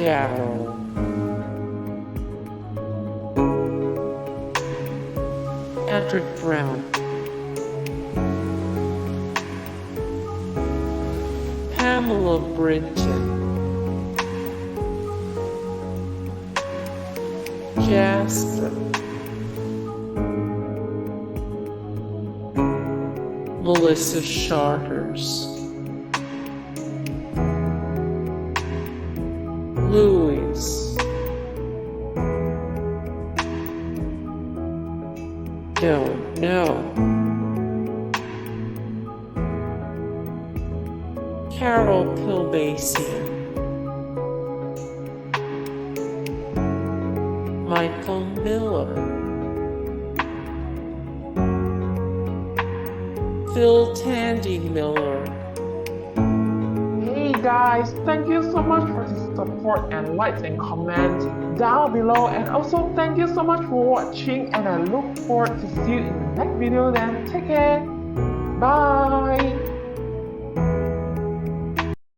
Darrell, Brown, Pamela Brinton, Jasper, Chartres, Louis, don't know, Pilbasian, Michael Miller, Tandy Miller. Hey guys, thank you so much for the support and likes and comments down below, and also thank you so much for watching, and I look forward to see you in the next video. Then take care, bye.